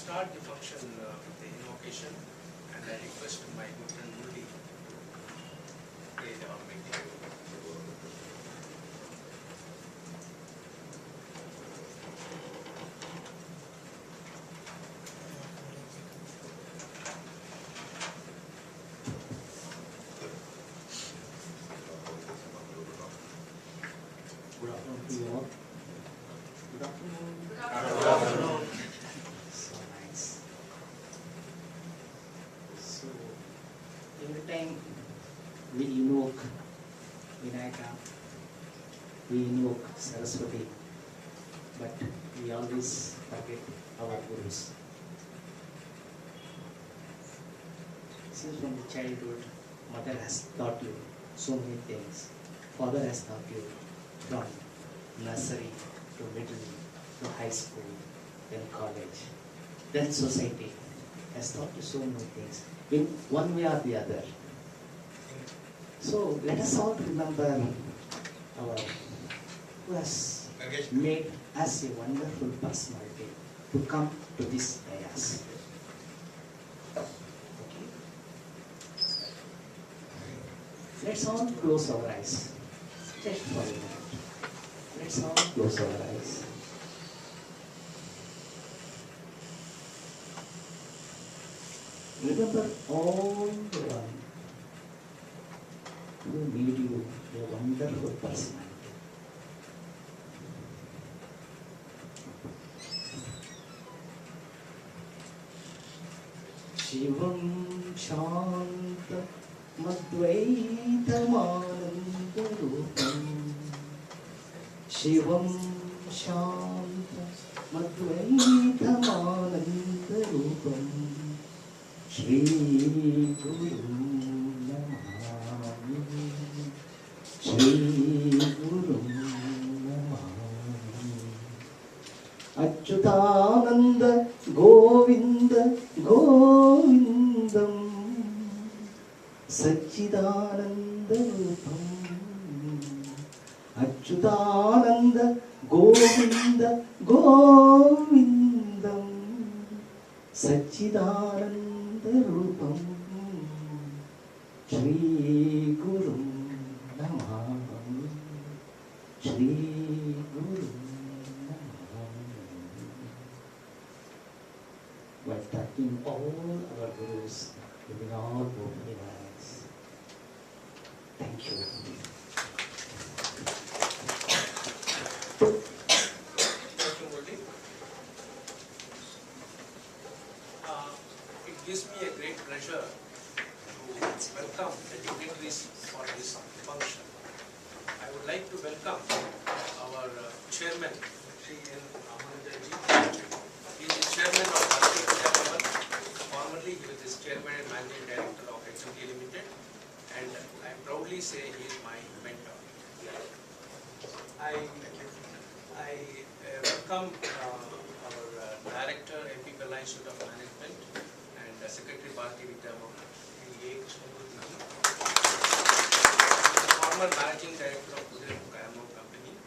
start the function with the invocation, and I request my good friend Murli to pray the Almighty. Good afternoon to you all. Good afternoon. Good afternoon. So nice. So every time we invoke Vinayaka, we invoke Saraswati, but we always forget our gurus. Since from the childhood, mother has taught you so many things. Father has taught you from nursery to middle to high school, then college, then society has taught you so many things in one way or the other. So let us all remember our who has made us a wonderful personality to come to this dais. Okay. Let's all close our eyes just for a minute. Let's all close our eyes. Remember all the one who made you a wonderful personality. Shivam Shanta Madvaitamananda Rupam Shivam Shanta Madvaitamananda Rupam Shri Guru Namami Shri Guru Namami Achyutananda Govinda Govindam Sachidananda Rupam Achyutananda Govinda Govindam Sachidananda Rupam Shri Guru Namami Shri Guru Namami. While thanking all our gurus, giving all open eyes. Thank you. Thank you, Murli. It gives me a great pleasure to welcome the dignitaries for this function. I would like to welcome our chairman, Sri N. Amanandaji. He is the chairman of Bharatiya Vidya Bhavan. Formerly, he was the chairman and managing director of HMT Limited, and I proudly say he is my mentor. I welcome our director, MP Pillai Institute of Management, and Secretary Bharatiya Vidya Bhavan, Sri A. Krishnamurthy. Former managing director of Kudai Kayamo Company.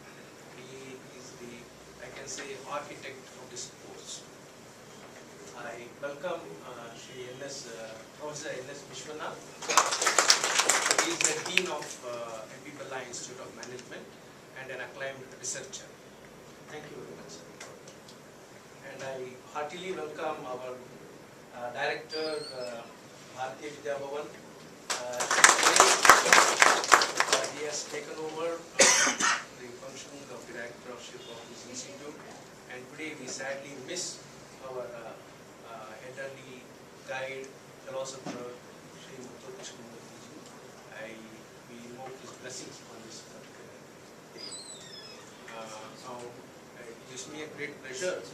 He is the, I can say, architect of this course. I welcome Sri N.S. Professor N.S. Vishwanath. He is the Dean of MP Pillai Institute of Management and an acclaimed researcher. Thank you very much, sir. And I heartily welcome our director, Bharatiya Vidya Bhavan. He has taken over the functions of directorship of this institute, and today we sadly miss our elderly guide, philosopher, Sri Muthu Krishnamurthy. We invoke his blessings on this particular day. Now, it gives me a great pleasure to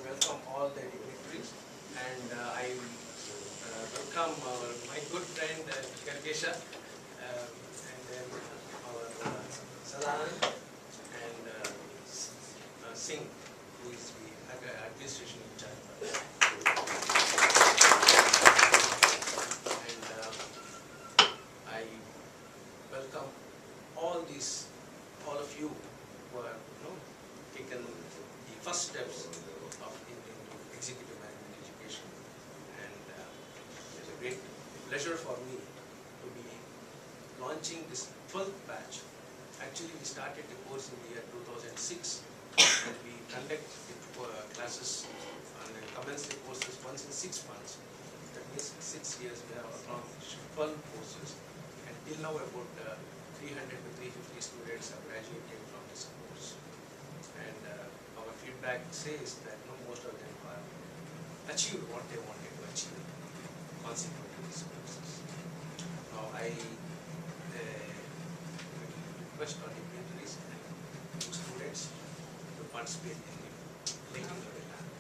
welcome all the dignitaries, and I welcome my good friend Karkesha, and then our Sadanand and Singh, who is the administration in charge. And I welcome all these great pleasure for me to be launching this 12th batch. Actually, we started the course in the year 2006, and we conduct the classes and commence the courses once in 6 months. That means 6 years we have accomplished 12 courses, and till now about 300 to 350 students have graduated from this course. And our feedback says that most of them have achieved what they wanted to achieve consequent to these courses. Now I request all dignitaries and students to participate in the lighting of the lamp.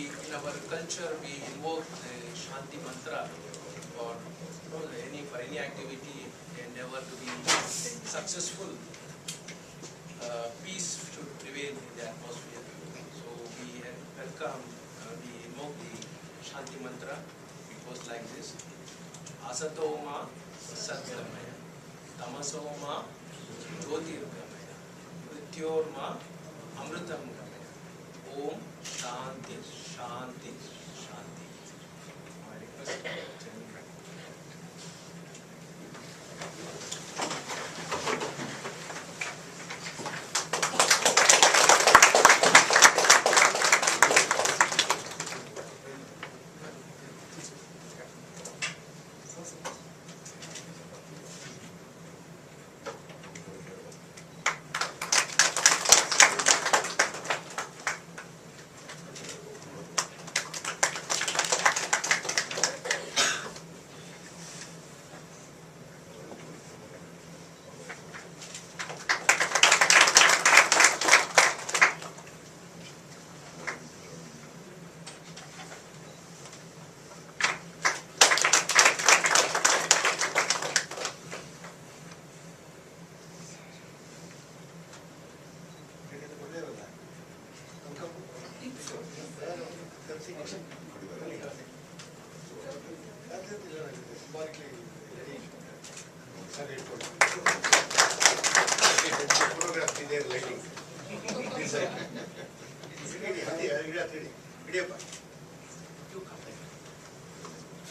In our culture, we invoke the Shanti mantra for any activity, endeavor to be successful. Peace should prevail in the atmosphere. So we welcome, we invoke the Shanti mantra. It goes like this: Asatoma Satgamaya, Tamasoma Jyotirgamaya, Mrityorma Amritam Gamaya. Om Shanti, Shanti, Shanti. I request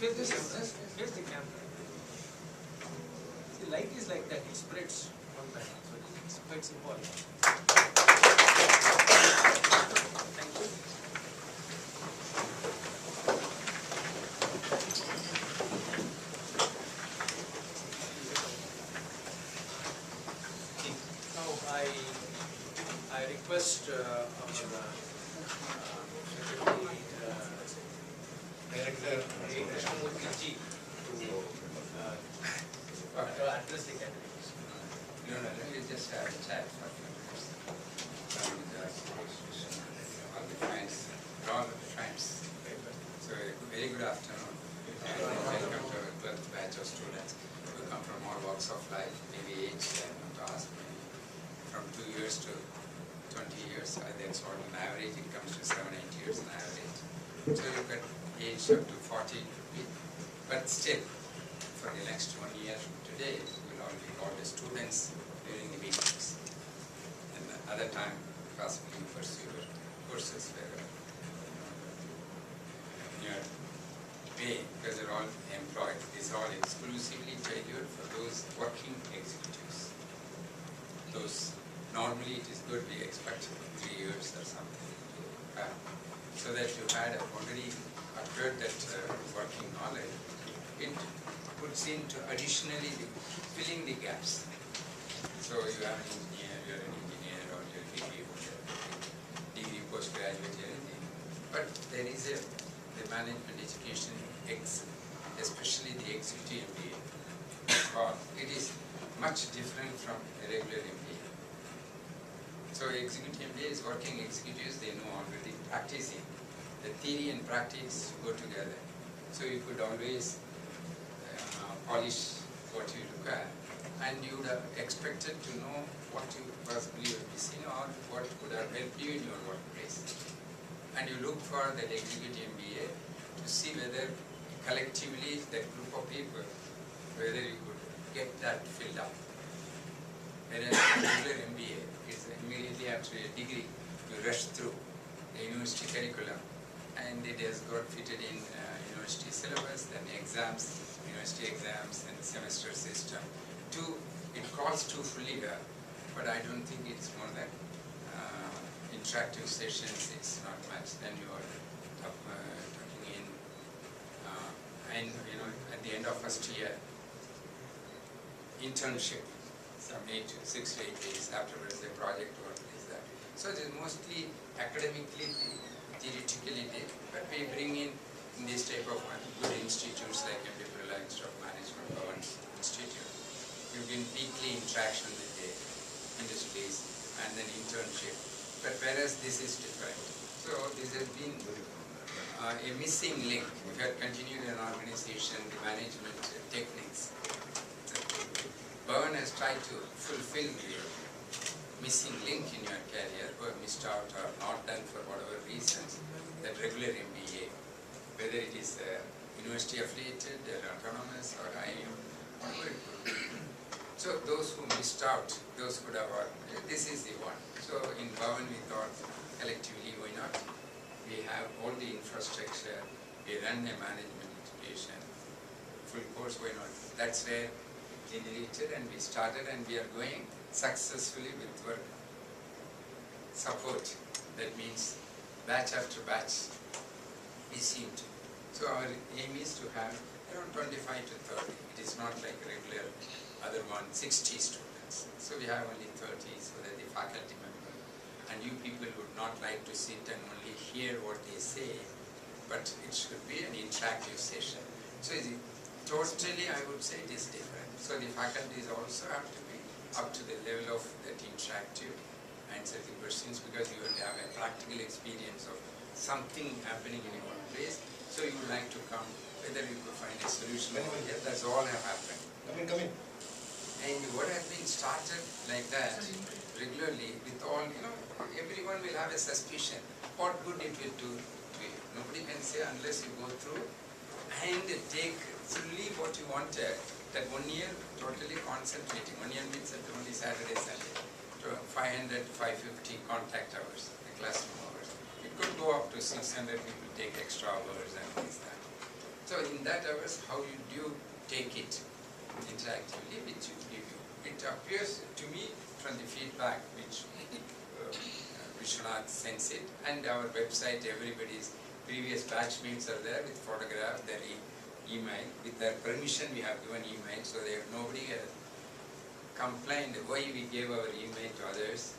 Here's the camera. The light is like that, it spreads one by one, so it's quite symbolic. Thank you. Now I request our Secretary, Director Krishnamurthy ji to address the candidates. No, let me just have a chat for a few minutes. All the friends, So, very good afternoon, and welcome to our 12th batch of students who come from all walks of life, maybe age, to ask me, from 2 years to 20 years. That's what on average it comes to 7-8 years on average. So you got age up to 40, 50, but still, for the next 1 year from today, we'll all be called as students during the weekends. And the other time, possibly you pursue your courses where your pay, because they're all employed, is all exclusively tailored for those working executives. Those Normally it is good, we expect 3 years or something to have. So that you had already acquired that working knowledge. It puts into additionally filling the gaps. So you are an engineer, you are an engineer, or you are degree, postgraduate, anything. But there is the management education, especially the executive MBA, or it is much different from a regular MBA. So executive MBA is working executives, they know already practicing. The theory and practice go together. So you could always polish what you require, and you would have expected to know what you possibly were missing or what could have helped you in your workplace. And you look for that executive MBA to see whether collectively that group of people, whether you could get that filled up. Whereas regular MBA is immediately after a degree, you rush through the university curriculum, and it has got fitted in university syllabus, then exams, university exams, and semester system. It calls to fully well, but I don't think it's more than interactive sessions, it's not much. Then you are talking in, and at the end of first year, internship, some 6 to 8 days, afterwards the project work is that. So it is mostly academically, theoretically, but we bring in this type of good institutes like MD Birla Institute of Management, Bhavan Institute. You've been weekly interaction with the industries and then internship. But whereas this is different. So this has been a missing link. If you had continued an organization, the management techniques, Bhavan has tried to fulfill the missing link in your career, who have missed out or not done for whatever reasons, that regular MBA, whether it is university affiliated, or autonomous, or IIM, whatever it could be. So those who missed out, those could have, this is the one. So in Bhavan we thought collectively, why not? We have all the infrastructure, we run a management education, full course, why not? That's where we generated and we started, and we are going successfully with work support. That means batch after batch we seem to. So our aim is to have around 25 to 30. It is not like regular other one, 60 students. So we have only 30 so that the faculty member and you people would not like to sit and only hear what they say, but it should be an interactive session. So totally I would say it is different. So the faculties also have to be up to the level of that interactive, answer the questions, because you will have a practical experience of something happening in your workplace. So you would like to come, whether you could find a solution over here, that's all have happened. Come in. And what has been started like that regularly with all, everyone will have a suspicion what good it will do to you. Nobody can say unless you go through and take fully what you wanted. That 1 year totally concentrating. 1 year means that only Saturday, Sunday. 500, 550 contact hours, the classroom hours. It could go up to 600 people take extra hours and things like that. So in that hours, how you do take it interactively, which you give you. It appears to me from the feedback which Vishwanath sends it, and our website, everybody's previous batchmates are there with photograph, their email. With their permission we have given email, so that nobody has complained why we gave our email to others,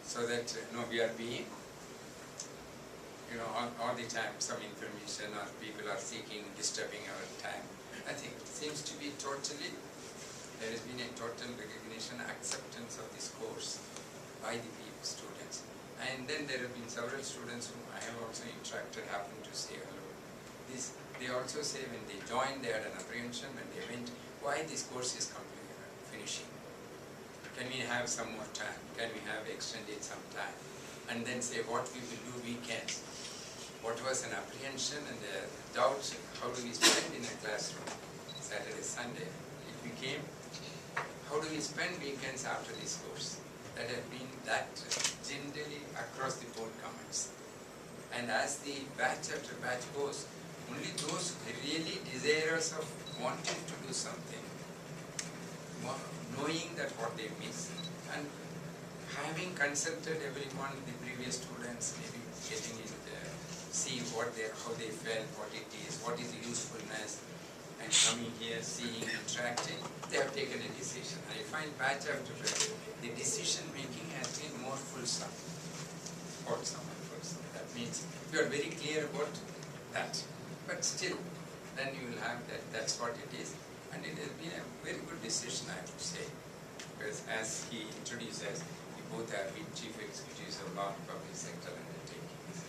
so that we are being, all the time some information or people are seeking, disturbing our time. I think it seems to be totally, there has been a total recognition, acceptance of this course by the students. And then there have been several students whom I have also interacted, happened to say hello. They also say when they joined, they had an apprehension when they went, why this course is finishing? Can we have some more time? Can we have extended some time? And then say what we will do weekends. What was an apprehension and a doubt, how do we spend in a classroom, Saturday, Sunday? It became, how do we spend weekends after this course? That has been that generally across the board comments. And as the batch after batch goes, only those really desirous of wanting to do something, knowing that what they miss, and having consulted everyone, the previous students, maybe getting in see how they felt, what it is, what is the usefulness, and coming here, seeing, interacting, they have taken a decision. I find batch after batch, the decision making has been more fulsome. That means you are very clear about that. But still, then you will have that, that's what it is. And it has been a very good decision, I would say. Because as he introduces, we both have been chief executives of large public sector undertakings.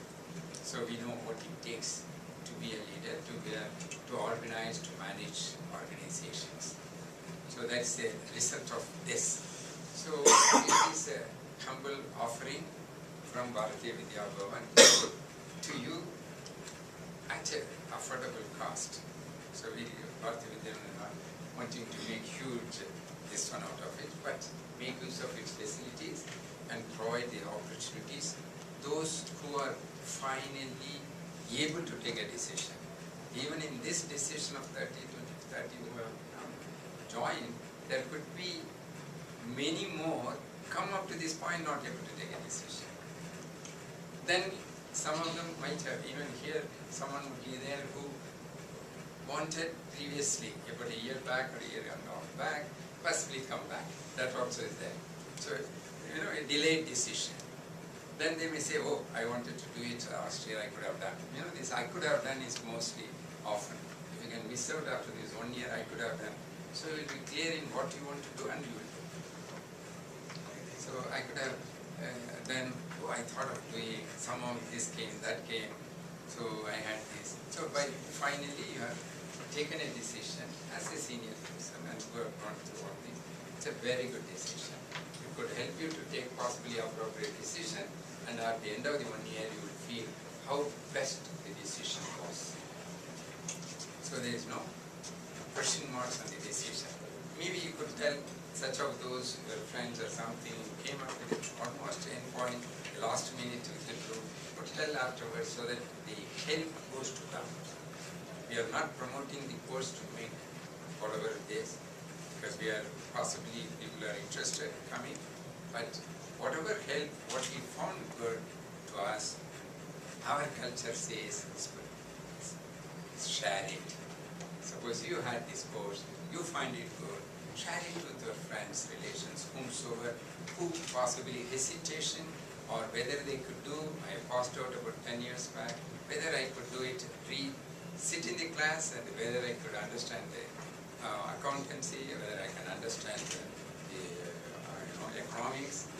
So we know what it takes to be a leader, to organize, to manage organizations. So that's the result of this. So it is a humble offering from Bharatiya Vidya Bhavan to you at an affordable cost. So we, Bharatiya Vidya Bhavan, are not wanting to make huge this one out of it, but make use of its facilities and provide the opportunities. Those who are finally able to take a decision, even in this decision of 30 who have joined, there could be many more come up to this point not able to take a decision. Then some of them might have, even here, someone would be there who wanted previously, about a year back or a year and a half back, possibly come back. That also is there. So, a delayed decision. Then they may say, oh, I wanted to do it last year, I could have done. This I could have done is mostly often. If you can miss out after this 1 year, I could have done. So you will be clear in what you want to do and you will do. So I could have then, I thought of doing, some of this came, that came, so I had this. So finally you have taken a decision as a senior person and who have gone through all this. It's a very good decision. It could help you to take possibly appropriate decision, and at the end of the 1 year you will feel how best the decision was. So there is no question marks on the decision. Maybe you could tell such of those your friends or something who came up with it almost end point, last minute with the group, but tell afterwards so that the help goes to them. We are not promoting the course to make whatever it is, because we are possibly people are interested in coming, but whatever help, what we found good to us, our culture says share it. Suppose you had this course, you find it good, share it with your friends, relations, whomsoever, who possibly hesitation or whether they could do, I passed out about 10 years back, whether I could do it, sit in the class and whether I could understand the accountancy, whether I can understand the economics.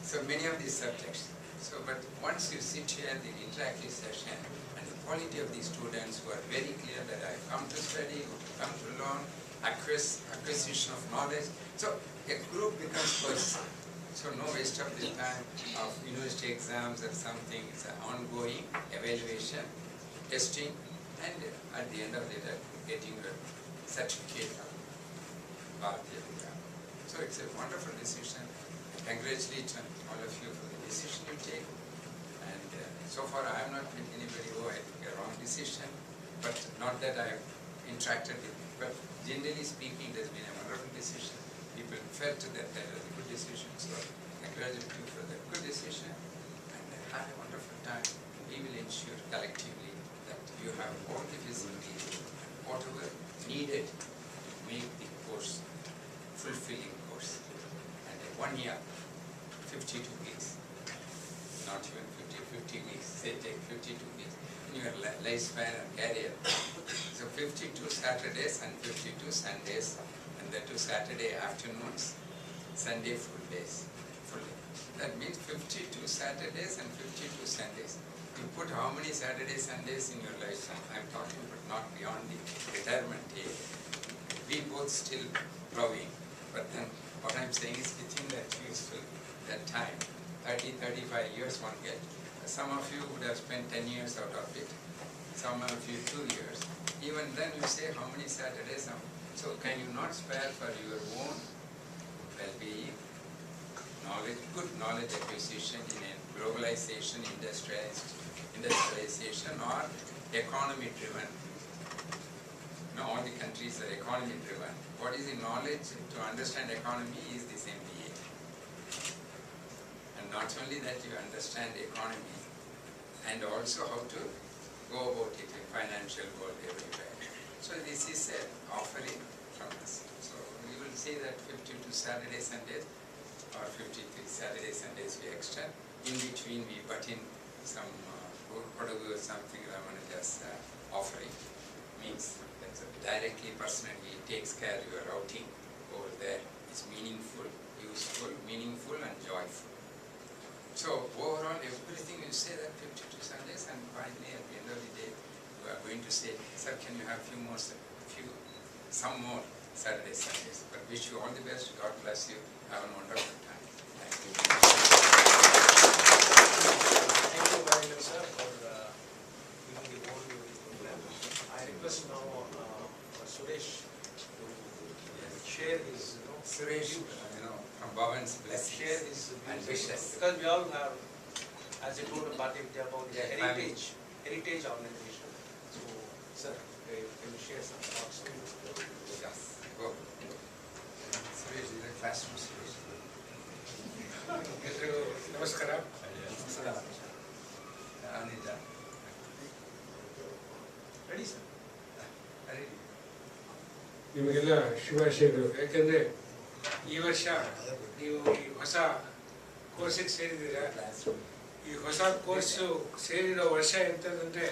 So many of these subjects. So, but once you sit here in the interactive session and the quality of these students who are very clear that I come to study, come to learn, acquisition of knowledge. So a group becomes personal. So no waste of the time of university exams or something. It's an ongoing evaluation, testing, and at the end of the day, getting a certificate of Bharatiya Vidya. So it's a wonderful decision. Congratulate all of you for the decision you take. And so far I have not met anybody who I took a wrong decision, but not that I have interacted with it. But generally speaking, there's been a wonderful decision. People felt that that was a good decision. So I congratulate you for the good decision and have a wonderful time. We will ensure collectively that you have all the facilities, whatever needed to make the course fulfilling course. And 1 year, 52 weeks, not even 50 weeks, say take 52 weeks in your lifespan and career. So 52 Saturdays and 52 Sundays, and the 2 Saturday afternoons, Sunday full days. That means 52 Saturdays and 52 Sundays. You put how many Saturdays, Sundays in your lifetime? I'm talking about not beyond the retirement age. We both still growing, but then what I'm saying is within that useful, that time, 30, 35 years one get. Some of you would have spent 10 years out of it, some of you 2 years. Even then you say how many Saturdays, so can you not spare for your own well-being, knowledge, good knowledge acquisition in a globalization, industrialization or economy-driven? All the countries are economy-driven. What is the knowledge to understand economy is this MBA. not only that you understand economy and also how to go about it in financial world everywhere. So this is an offering from us. So you will see that 52 Saturday Sundays or 53 Saturday Sundays we extend. In between we butt in some Kodagu something Ramanaja's offering. Means that directly personally takes care of your outing over there. It's meaningful, useful, meaningful and joyful. So overall everything you say that 52 Sundays, and finally at the end of the day we are going to say, sir, can you have some more Saturday Sundays? But wish you all the best. God bless you. Have a wonderful time. Thank you. Thank you very much, sir, for giving the overview of the program. I request now Suresh to share his, Suresh, from Bhavan's share blessings his and views, wishes. because we all have, as I told Bharatiya Vidya about the Yeah, heritage organization. So, sir, can you share some thoughts? Yes, go. Suresh is a classroom Suresh. ಎಲ್ರಿಗೂ ನಮಸ್ಕಾರ. Anita. Ready, sir? ನಿಮಗೆಲ್ಲ ಶುಭಾಶಯಗಳು. ಯಾಕೆಂದರೆ ಈ ವರ್ಷ ನೀವು ಈ ಹೊಸ ಕೋರ್ಸಿಗೆ ಸೇರಿದ್ದೀರಾ. ಈ ಹೊಸ ಕೋರ್ಸು ಸೇರಿರೋ ವರ್ಷ ಎಂಥದಂದರೆ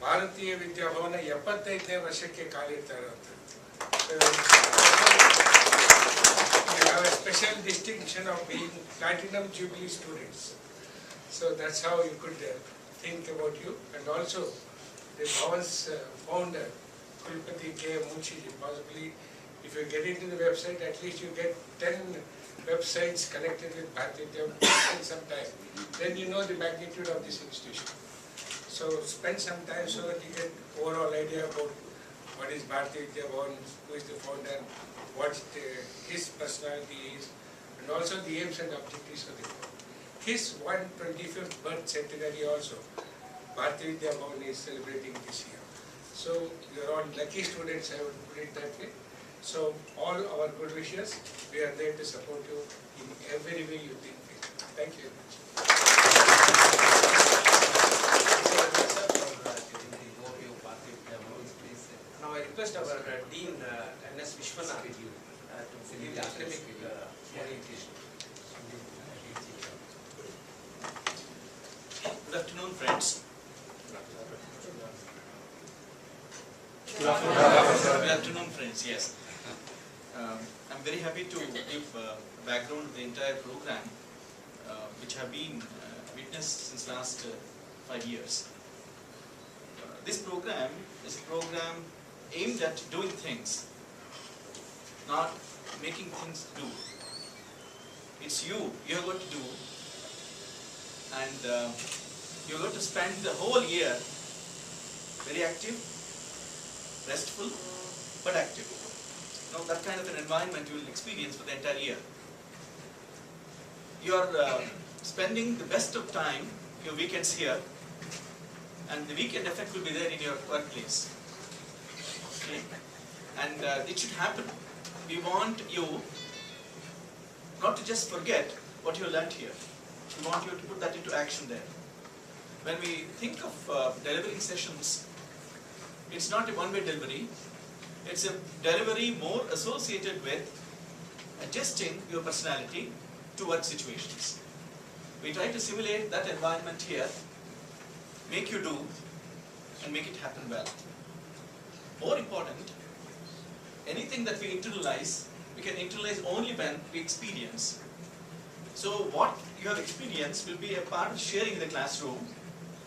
ಭಾರತೀಯ ವಿದ್ಯಾಭವನ 75ನೇ ವರ್ಷಕ್ಕೆ ಕಾಲಿಡ್ತಾ ಇರೋಂಥದ್ದು. You have a special distinction of being Platinum Jubilee students. So that's how you could think about you. And also the Bhavan's founder, Kulpati K. Munshiji, possibly if you get into the website, at least you get 10 websites connected with Bharatiya Vidya in some time. Then you know the magnitude of this institution. So spend some time so that you get overall idea about what is Bharatiya Vidya Bhavan, who is the founder, what his personality is, and also the aims and objectives of the Bhavan. His 125th birth centenary also, Bharatiya Vidya Bhavan is celebrating this year. So you are all lucky students, I would put it that way. So all our good wishes, we are there to support you in every way you think fit. Thank you very much. Now I request our Dean N.S. Vishwanath to give the academic orientation. Good afternoon, friends. Good afternoon, friends. Yes. I'm very happy to give background to the entire program, which have been witnessed since last 5 years. This program is a program aimed at doing things, not making things do. It's you are going to do, and you're going to spend the whole year very active, restful, but active. Now that kind of an environment you will experience for the entire year. You are spending the best of time, your weekends here, and the weekend effect will be there in your workplace. Okay? And it should happen. We want you not to just forget what you learnt here. We want you to put that into action there. When we think of delivering sessions, it's not a one-way delivery. It's a delivery more associated with adjusting your personality to work situations. We try to simulate that environment here, make you do, and make it happen well. More important, anything that we internalize, we can internalize only when we experience. So what you have experienced will be a part of sharing in the classroom,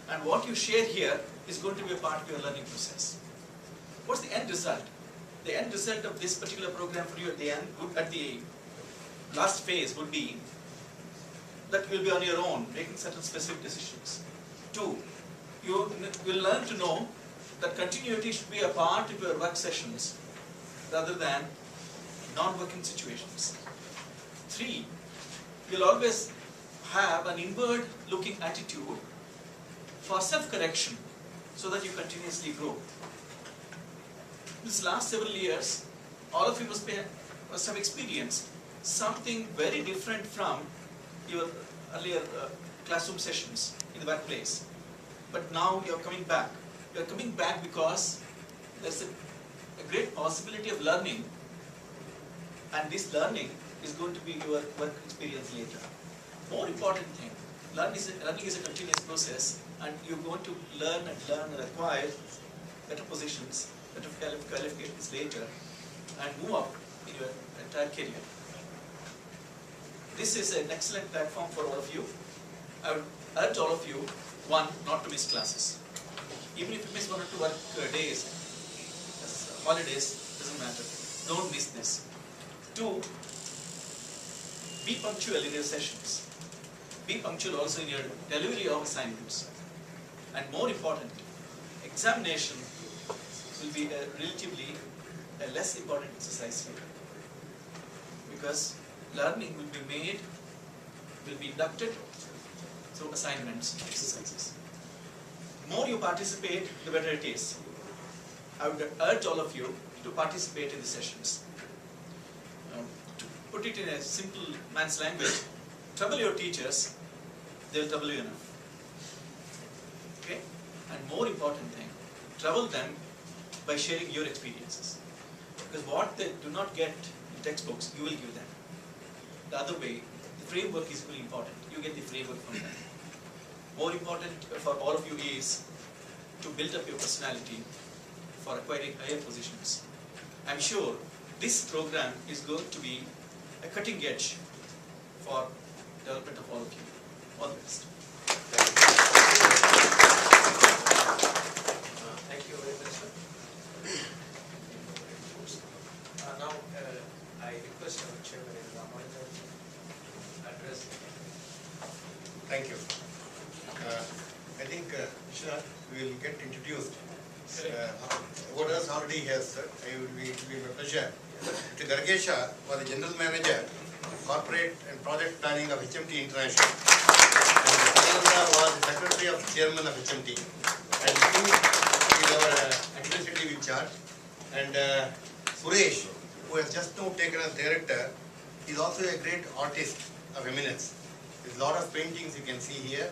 and what you share here is going to be a part of your learning process. What's the end result? The end result of this particular program for you at the end, at the last phase, would be that you will be on your own, making certain specific decisions. 2, you will learn to know that continuity should be a part of your work sessions rather than non-working situations. 3, you'll always have an inward-looking attitude for self-correction so that you continuously grow. These last several years, all of you must have experienced something very different from your earlier classroom sessions in the workplace. But now you're coming back. You're coming back because there's a great possibility of learning, and this learning is going to be your work experience later. More important thing, learning is a continuous process, and you're going to learn and acquire better positions, better qualifications later, and move up in your entire career. This is an excellent platform for all of you. I would urge all of you, one, not to miss classes. Even if you miss 1 or 2 work days, holidays, doesn't matter. Don't miss this. 2, be punctual in your sessions. Be punctual also in your delivery of assignments. And more important, examination will be relatively a less important exercise here. Because learning will be made, will be inducted through assignments, exercises. More you participate, the better it is. I would urge all of you to participate in the sessions. To put it in a simple man's language, trouble your teachers, they will trouble you enough. Okay? And more important thing, trouble them by sharing your experiences. Because what they do not get in textbooks, you will give them. The other way, the framework is really important. You get the framework from them. More important for all of you is to build up your personality for acquiring higher positions. I'm sure this program is going to be a cutting edge for development of all of you. All the best. Thank you very much, sir. Now, I request our chairman Ramanujan to address. Thank you. I think Vishwanath will get introduced. What else already has, sir? It will be my pleasure. Mr. Gargesha was the General Manager, Corporate and Project Planning of HMT International. And Sananda was the Secretary of Chairman of HMT. And he is our administrative in charge. And Suresh, who has just now taken as director, is also a great artist of eminence. There's a lot of paintings you can see here.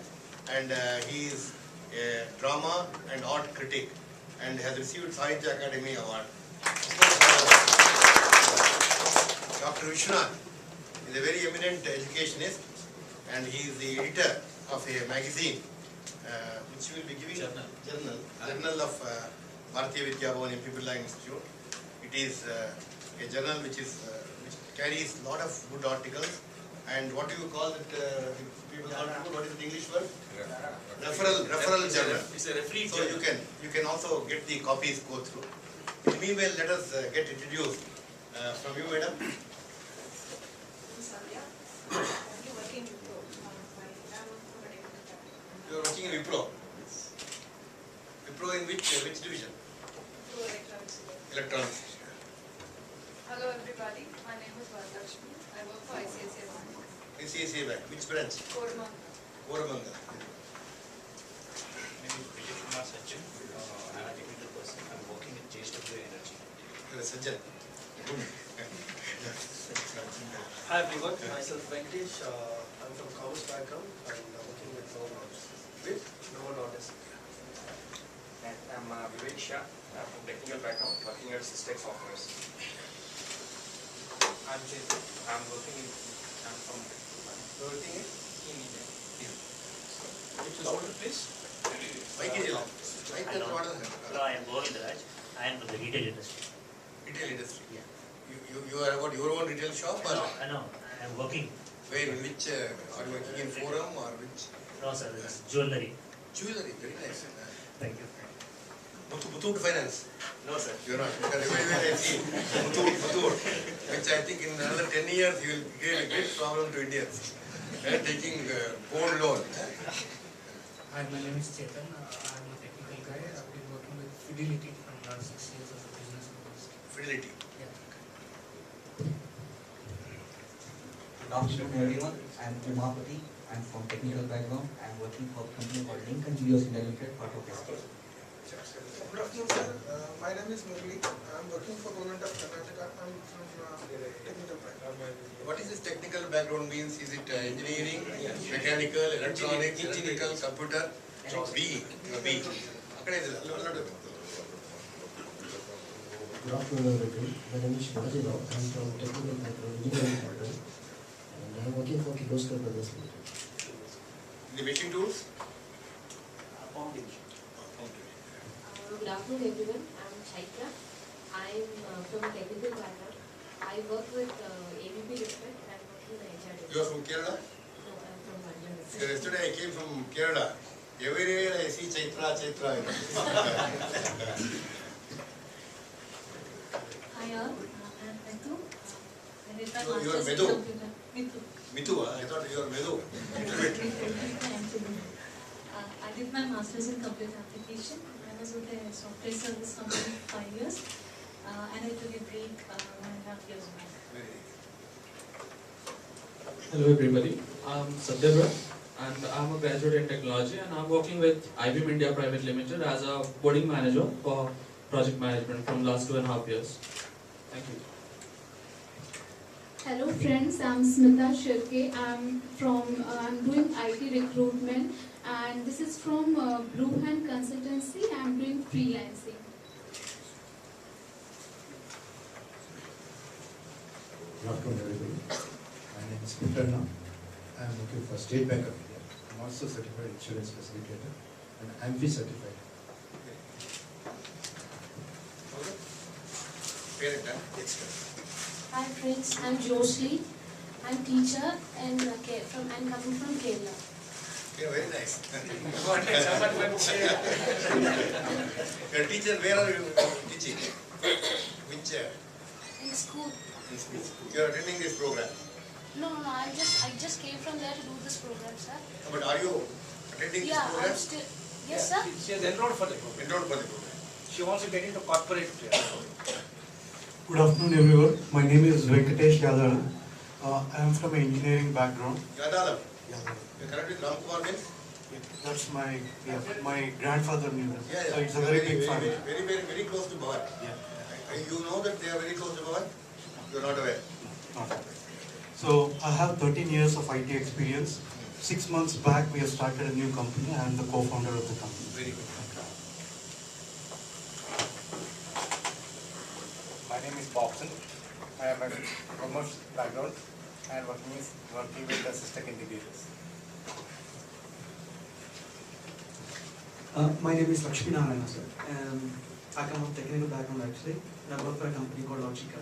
And he is a drama and art critic and has received Sahitya Academy Award. Dr. Vishwanath is a very eminent educationist, and he is the editor of a magazine which will be giving journal of Bharatiya Vidya Bhavan MP Birla Institute. It is a journal which carries a lot of good articles. And what do you call it? People call it, what is the English word? Referral journal. It's a referee So journal. you can also get the copies, go through. Meanwhile, let us get introduced from you, madam. You are working in Wipro. Wipro in which division? Electronics. Hello everybody, my name is Varalakshmi. I work for ICICI Bank. ICICI Bank. Which branch? Koramangala. Koramangala. My name is Vijay Kumar Sachin. I'm a technical person. I'm working at JSW Energy. You are a surgeon. Hi everyone, myself Venkatesh. I'm from commerce background and I'm working with Novo Nordisk. And I'm Vivek Shah. I'm from technical background, working at Systex Softwares. I'm Chetan. I'm from Working in India. Little louder, please. Mike is allowed. Mike is Hello. what is Hello, I am Govindaraj. I am from the retail industry. retail industry. Yeah. You are about your own retail shop or I know. I am working. where in which are you working in Forum or which No, sir, it's jewelry. jewelry? Very nice. Thank you. Muthoot Finance. No, sir. You are not. Because when I see Muthoot, which I think in another 10 years you will create a great problem to Indians. Taking gold loan. Hi, my name is Chetan. I'm a technical guy. I've been working with Fidelity from last 6 years as a business analyst. Fidelity. Yeah. Good afternoon everyone, I am Umapati. I am from technical background. I am working for a company called Lincoln Geos India Limited, part of SK. Good afternoon, sir. My name is Murli. I am working for Government of Karnataka. I am from technical background. What is this technical background means? Is it engineering, mechanical, electronics, electrical, computer? B. B. Good afternoon, everybody. My name is Shivaji Rao. I am from technical background, engineering background, and I am working for Kirloskar Brothers Limited. The machine tools? Good afternoon, everyone. I am Chaitra. I am from technical background. I work with ABP Respect and work with HR. You are from Kerala? No, I am from Manjana. So yesterday I came from Kerala. Every day I see Chaitra. Hi all, I am Metu. I did my So you are master's in Medu? computer. Metu. Mitu, I thought you are Medu. I did my master's in computer application. I was with a software service company for 5 years, and I took a break 1.5 years back. Hello everybody, I'm Satyabra and I'm a graduate in technology and I'm working with IBM India Private Limited as a boarding manager for project management from last 2.5 years. Thank you. Hello friends, I'm Smita Shirke. I'm doing IT recruitment and this is from Blue Hand Consultancy. I'm doing freelancing. Good afternoon, everybody. My name is Putarna. I am working for State Bank of India. I'm also certified insurance facilitator and AMFI certified. Hi friends, I'm Joshli. I'm teacher and I'm coming from Kerala. Yeah, very nice. Your teacher, where are you teaching? Which? In school. You are attending this program. No, I just came from there to do this program, sir. But are you attending this program? I'm still. Yes, sir. She has enrolled for the program. Enrolled for the program. She wants to get into corporate. Good afternoon, everyone. My name is Venkatesh Yadav. I am from an engineering background. Yadav. You connect with Ram Kumar means? That's my grandfather knew them. Yeah, yeah. So it's a very big family. Very close to Bhavan. Yeah. You know that they are very close to Bhavan? You are not aware? Not aware. So I have 13 years of IT experience. 6 months back, we have started a new company. I am the co-founder of the company. Very good. My name is Bobson. I have a commerce background and working with the system integrators. My name is Lakshmi Narayana, sir. I come from technical background actually, and I work for a company called Logica.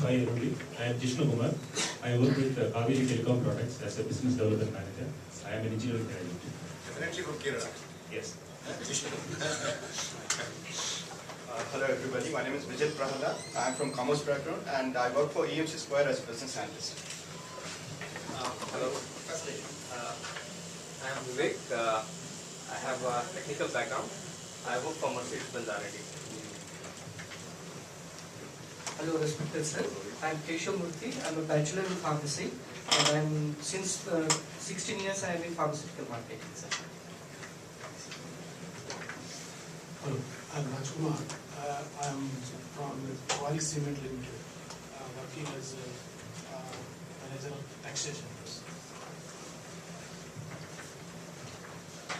Hi everybody, I am Jishnu Kumar. I work with Kaveri Telecom Products as a business development manager. I am an engineering graduate. Definitely from Kerala. Yes. Hello everybody, my name is Vijay Prahalad. I am from commerce background and I work for EMC Square as a business analyst. Hello, I am Vivek. I have a technical background. I work for Mercedes-Benz R&D. Hello, respected sir. I am Keshav Murthy. I am a bachelor in pharmacy, and since 16 years I am in pharmaceutical marketing, sir. Hello, I am Rajkumar. I am from Quali Cement Limited, working as a manager of taxation.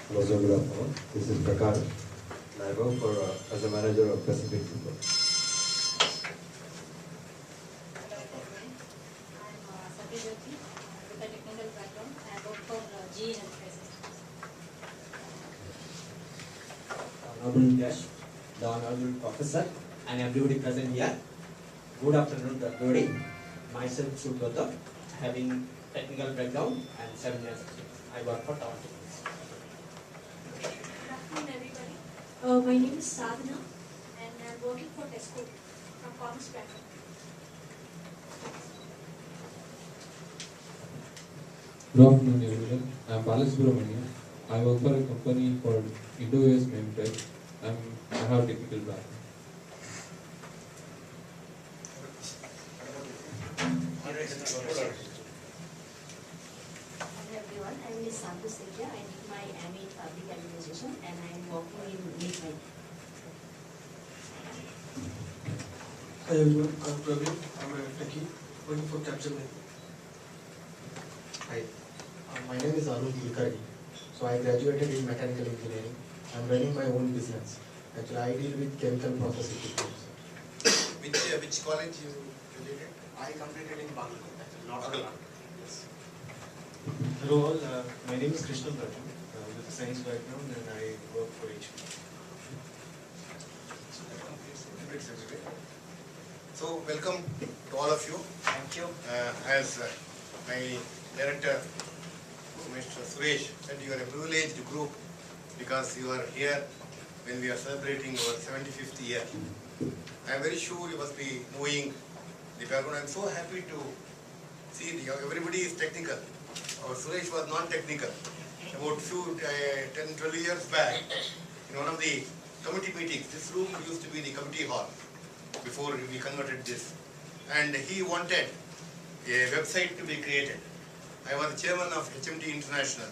Hello, sir. Good afternoon. This is Prakash. And I work for as a manager of Pacific Super. Satyajati, with a technical background. I work for GE Healthcare Systems. Honorable guest, the honorable professor, and everybody present here. Good afternoon to everybody. Myself, Subhata, having technical background and 7 years experience. I work for Tower Techniques. Good afternoon, everybody. My name is Sadhana, and I'm working for Tesco from commerce background. Good afternoon, everyone. I am Balasubramanian. I work for a company called Indo-US Memtech. I have technical background. Hello everyone, I am name is Santu Sekhya. I did my MA in Public Administration and I am working in Midway. Hi everyone, I'm Praveen. I'm a techie working for Capgemini. Hi, my name is Arun Kulkarni. So I graduated in mechanical engineering. I'm running my own business. Actually, I deal with chemical process equipment. Which college you graduated? I completed in Bangalore, not Bangalore. Yes. Hello all, my name is Krishnan Raju, with a science background, and I work for HP. So welcome to all of you. Thank you. As my director, Mr. Suresh, said, you are a privileged group because you are here when we are celebrating our 75th year. I am very sure you must be knowing the background. I am so happy to see everybody is technical. Our Suresh was non-technical. About 10, 12 years back, in one of the committee meetings, this room used to be the committee hall before we converted this. And he wanted a website to be created. I was the chairman of HMT International,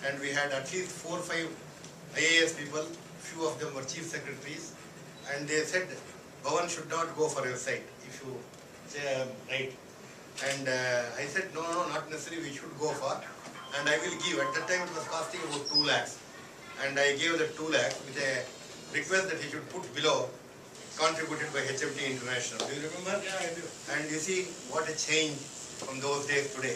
and we had at least 4 or 5 IAS people, few of them were chief secretaries, and they said, Bhavan should not go for a website, if you say I'm right. And I said, no, not necessarily, we should go for, and I will give. At that time it was costing about 2 lakhs, and I gave the 2 lakhs with a request that he should put below, contributed by HMT International. Do you remember? Yeah, I do. And you see what a change from those days today.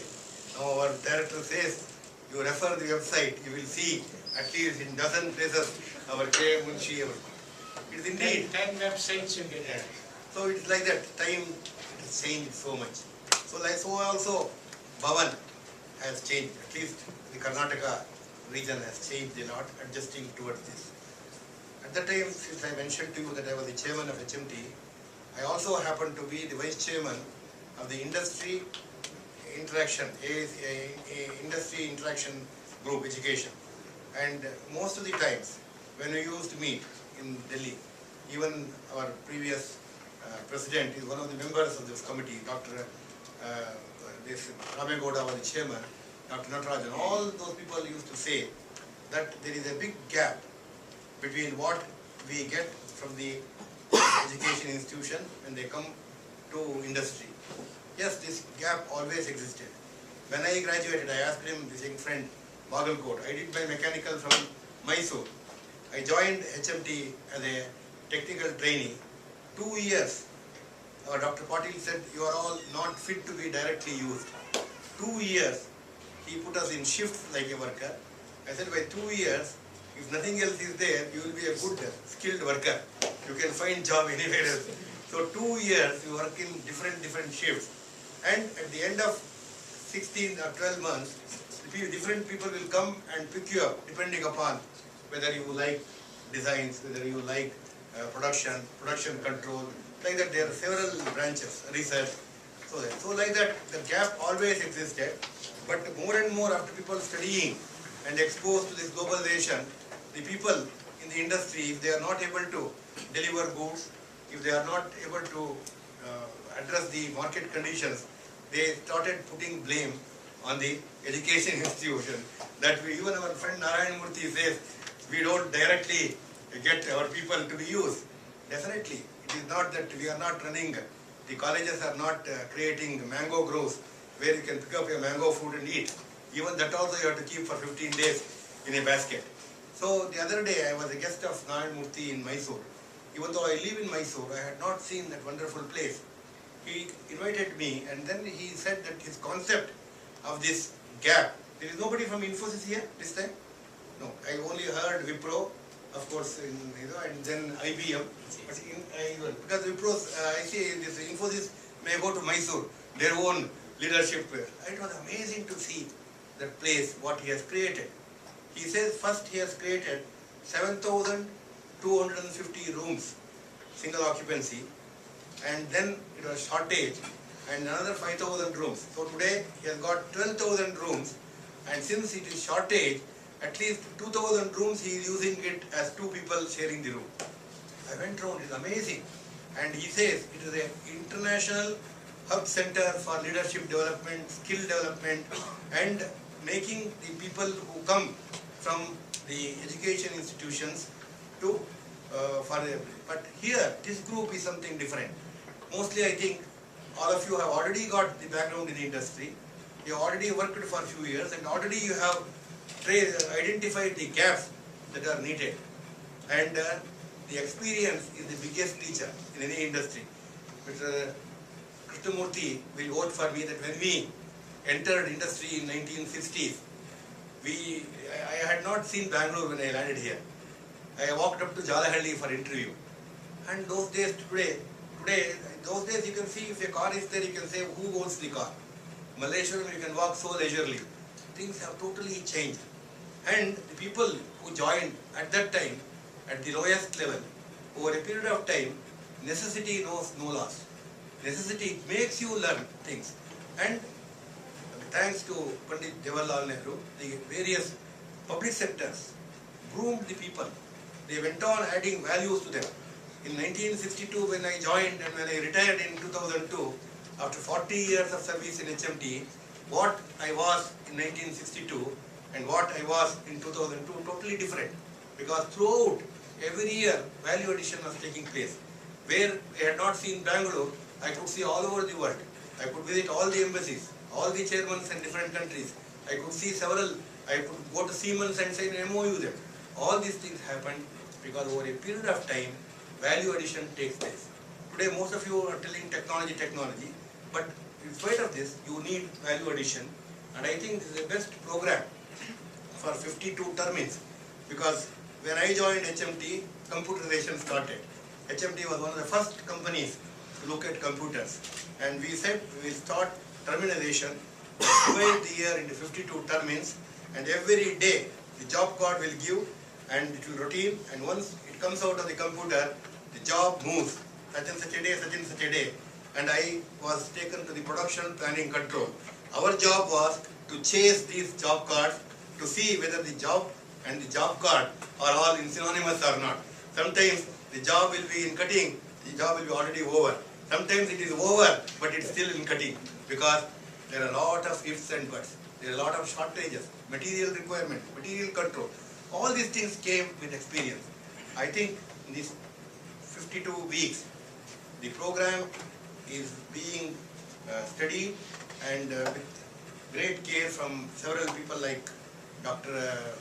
Now our director says, you refer the website, you will see at least in dozen places our K. Munshi. It is indeed 10 websites you get. Yeah. So it's like that. Time has changed so much. So also Bhavan has changed. At least the Karnataka region has changed a lot, adjusting towards this. At that time, since I mentioned to you that I was the chairman of HMT, I also happened to be the vice chairman of the industry interaction, industry interaction group education. And most of the times when we used to meet in Delhi, even our previous president is one of the members of this committee, Dr. Ramegowda was the chairman, Dr. Natarajan, all those people used to say that there is a big gap between what we get from the education institution when they come to industry. Yes, this gap always existed. When I graduated, I asked him, this young friend, Bagalkot, I did my mechanical from Mysore. I joined HMT as a technical trainee. 2 years, Dr. Patil said, you are all not fit to be directly used. 2 years, he put us in shifts like a worker. I said, by 2 years, if nothing else is there, you will be a good, skilled worker. You can find job anywhere else. So 2 years, you work in different shifts. And at the end of 16 or 12 months, different people will come and pick you up, depending upon whether you like designs, whether you like production control. Like that, there are several branches, research. So like that, the gap always existed. But more and more after people studying and exposed to this globalization, the people in the industry, if they are not able to deliver goods, if they are not able to address the market conditions, they started putting blame on the education institution. That even our friend Narayan Murthy says, we don't directly get our people to be used. Definitely, it is not that we are not running, the colleges are not creating mango groves where you can pick up a mango fruit and eat. Even that also you have to keep for 15 days in a basket. So the other day I was a guest of Narayan Murthy in Mysore. Even though I live in Mysore, I had not seen that wonderful place. He invited me and then he said that his concept of this gap, there is nobody from Infosys here this time? No, I only heard Wipro, of course, and then IBM. But because Wipro's, I see this Infosys may go to Mysore, their own leadership. It was amazing to see that place, what he has created. He says first he has created 7,250 rooms, single occupancy, and then it was shortage, and another 5,000 rooms. So today he has got 12,000 rooms, and since it is shortage, at least 2,000 rooms he is using it as 2 people sharing the room. I went around, it's amazing. And he says it is an international hub center for leadership development, skill development, and making the people who come from the education institutions to but here this group is something different. Mostly I think all of you have already got the background in the industry. You have already worked for a few years and already you have identified the gaps that are needed. And the experience is the biggest teacher in any industry. Mr. Krishnamurthy will vote for me that when we entered industry in 1960s, I had not seen Bangalore when I landed here. I walked up to Jalahalli for interview. And those days those days you can see if a car is there, you can say who owns the car. Malaysia, you can walk so leisurely. Things have totally changed. And the people who joined at that time, at the lowest level, over a period of time, necessity knows no loss. Necessity makes you learn things. And thanks to Pandit Jawaharlal Nehru, the various public sectors groomed the people. They went on adding values to them. In 1962, when I joined and when I retired in 2002, after 40 years of service in HMT, what I was in 1962 and what I was in 2002, totally different. Because throughout, every year, value addition was taking place. Where I had not seen Bangalore, I could see all over the world. I could visit all the embassies, all the chairmen in different countries. I could see several, I could go to Siemens and say MOU them. All these things happened because over a period of time, value addition takes place. Today, most of you are telling technology, but in spite of this, you need value addition. And I think this is the best program for 52 termines because when I joined HMT, computerization started. HMT was one of the first companies to look at computers. And we said we will start terminization, divide the year into 52 termines, and every day the job card will give and it will routine, and once it comes out of the computer, the job moves. Such and such a day, such and such a day. And I was taken to the production planning control. Our job was to chase these job cards to see whether the job and the job card are all synonymous or not. Sometimes the job will be in cutting, the job will be already over. Sometimes it is over, but it's still in cutting because there are a lot of ifs and buts. There are a lot of shortages, material requirement, material control. All these things came with experience. I think in these 52 weeks, the program is being studied and with great care from several people like Dr.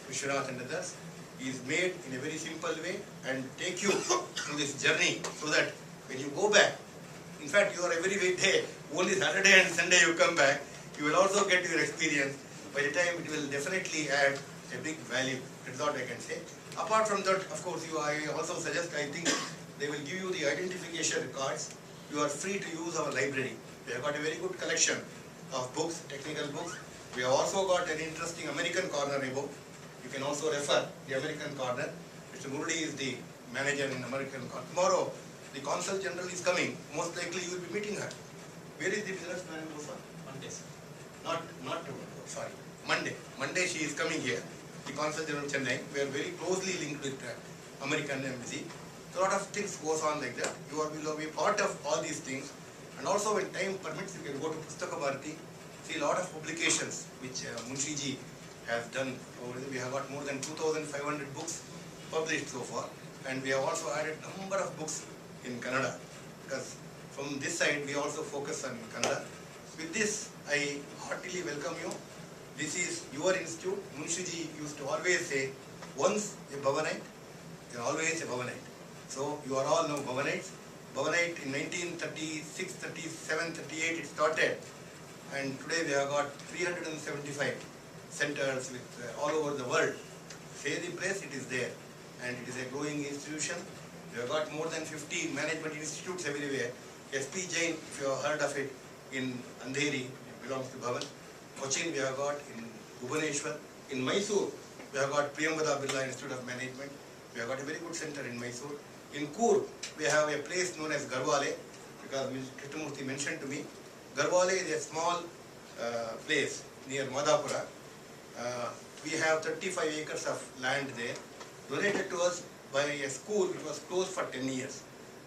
Vishwanath and others, is made in a very simple way and take you through this journey so that when you go back, in fact you are every day, only Saturday and Sunday you come back, you will also get your experience. By the time it will definitely add a big value. That's what I can say. Apart from that, of course, I also suggest, I think they will give you the identification cards. You are free to use our library. We have got a very good collection of books, technical books. We have also got an interesting American corner book. You can also refer the American corner. Mr. Murli is the manager in American corner. Tomorrow, the Consul General is coming. Most likely you will be meeting her. Where is the businessman? Monday, sir. Not tomorrow, sorry. Monday. Monday she is coming here. The Consul General Chennai. We are very closely linked with American embassy. So a lot of things goes on like that. You will be part of all these things. And also when time permits, you can go to Pustaka Bharati, see a lot of publications which Munshi Ji has done. We have got more than 2,500 books published so far. And we have also added a number of books in Kannada. Because from this side, we also focus on Kannada. With this, I heartily welcome you. This is your institute. Munshi Ji used to always say, once a Bhavanite, you are always a Bhavanite. So you are all now Bhavanites. Bhavanite in 1936, 37, 38 it started. And today we have got 375 centers with all over the world. Say the place, it is there. And it is a growing institution. We have got more than 50 management institutes everywhere. SP Jain, if you have heard of it, in Andheri, it belongs to Bhavan. Cochin we have got, in Bhubaneswar. In Mysore, we have got Priyambada Birla Institute of Management. We have got a very good center in Mysore. In Coorg, we have a place known as Garhwale, because Krishnamurthy mentioned to me. Garhwale is a small place near Madhapura. We have 35 acres of land there, donated to us by a school which was closed for 10 years.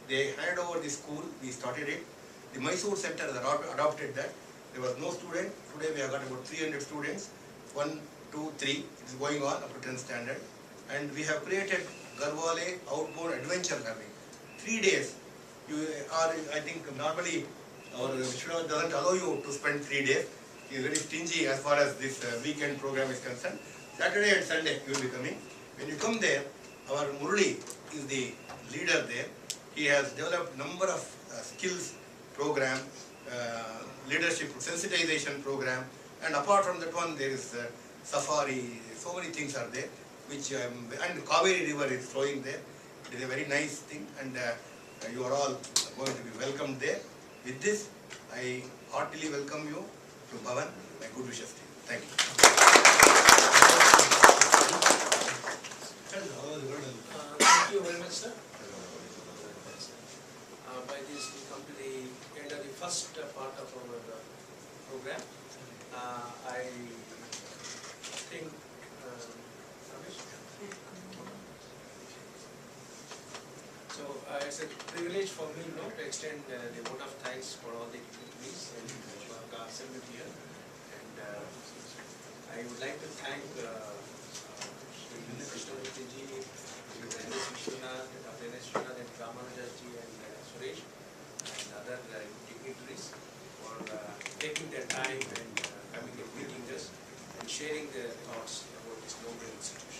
They handed over the school, we started it. The Mysore Center adopted that. There was no student. Today we have got about 300 students. 1, 2, 3. It is going on up to 10th standard. And we have created Garhwale Outbound Adventure Learning. 3 days. You are, I think, normally our Vishwanath doesn't allow you to spend 3 days. He is very stingy as far as this weekend program is concerned. Saturday and Sunday you will be coming. When you come there, our Murali is the leader there. He has developed number of skills program, leadership sensitization program, and apart from that one there is safari. So many things are there, which and Kaveri River is flowing there. It is a very nice thing, and you are all going to be welcomed there. With this, I heartily welcome you to Bhavan. My good wishes to you. Thank you. Thank you very much, sir. By this, we come to the end of the first part of our program. I think, Ramesh? So it's a privilege for me to extend the vote of thanks for all the dignitaries and who have assembled here. And I would like to thank Shri Krishnamurthy ji, Shri N.S. Vishwanath, Dr. N.S. Vishwanath, and Ramanujan ji and Suresh and other dignitaries for taking their time and coming and meeting us and sharing their thoughts about this noble institute.